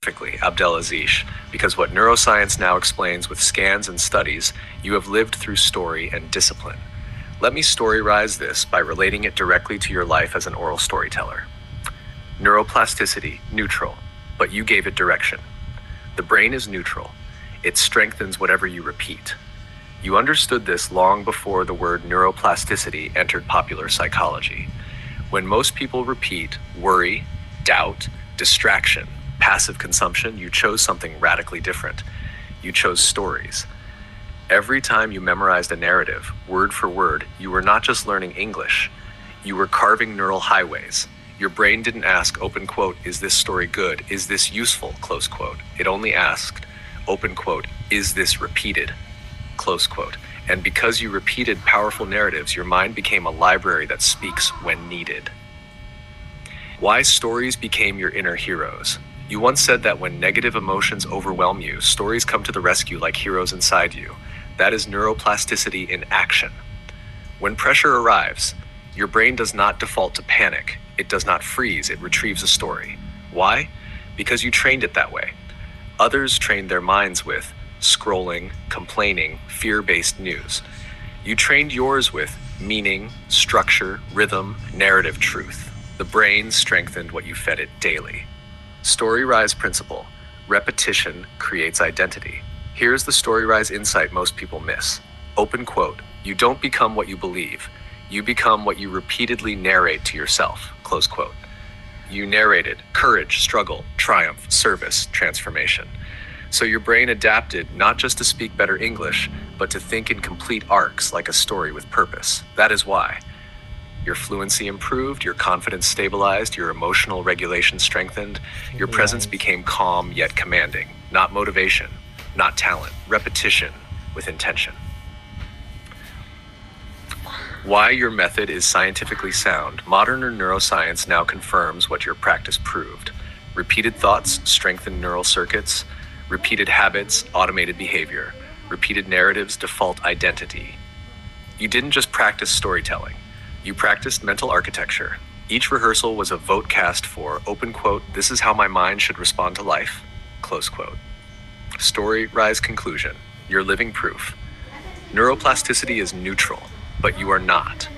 perfectly, Abdelaziz, because what neuroscience now explains with scans and studies, you have lived through story and discipline. Let me storyrise this by relating it directly to your life as an oral storyteller. Neuroplasticity, neutral, but you gave it direction. The brain is neutral. It strengthens whatever you repeat. You understood this long before the word neuroplasticity entered popular psychology. When most people repeat worry, doubt, distraction, passive consumption, you chose something radically different. You chose stories. Every time you memorized a narrative, word for word, you were not just learning English. You were carving neural highways. Your brain didn't ask, open quote, is this story good? Is this useful? Close quote. It only asked, open quote, is this repeated? Close quote. And because you repeated powerful narratives, your mind became a library that speaks when needed. Why stories became your inner heroes. You once said that when negative emotions overwhelm you, stories come to the rescue like heroes inside you. That is neuroplasticity in action. When pressure arrives, your brain does not default to panic. It does not freeze. It retrieves a story. Why? Because you trained it that way. Others trained their minds with scrolling, complaining, fear-based news. You trained yours with meaning, structure, rhythm, narrative truth. The brain strengthened what you fed it daily. Story-rise principle. Repetition creates identity. Here's the story-rise insight most people miss. Open quote. You don't become what you believe. You become what you repeatedly narrate to yourself. Close quote. You narrated courage, struggle, triumph, service, transformation. So your brain adapted not just to speak better English, but to think in complete arcs like a story with purpose. That is why. Your fluency improved, your confidence stabilized, your emotional regulation strengthened, your presence became calm yet commanding. Not motivation, not talent, repetition with intention. Why your method is scientifically sound. Modern neuroscience now confirms what your practice proved. Repeated thoughts strengthen neural circuits. Repeated habits, automated behavior. Repeated narratives, default identity. You didn't just practice storytelling. You practiced mental architecture. Each rehearsal was a vote cast for, open quote, this is how my mind should respond to life, close quote. Story rise conclusion. You're living proof. Neuroplasticity is neutral, but you are not.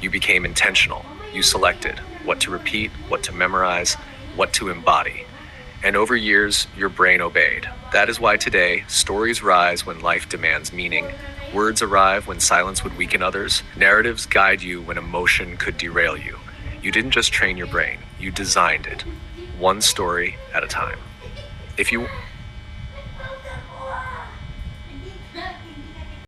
You became intentional. You selected what to repeat, what to memorize, what to embody. And over years, your brain obeyed. That is why today, stories rise when life demands meaning. Words arrive when silence would weaken others. Narratives guide you when emotion could derail you. You didn't just train your brain, you designed it. One story at a time. If you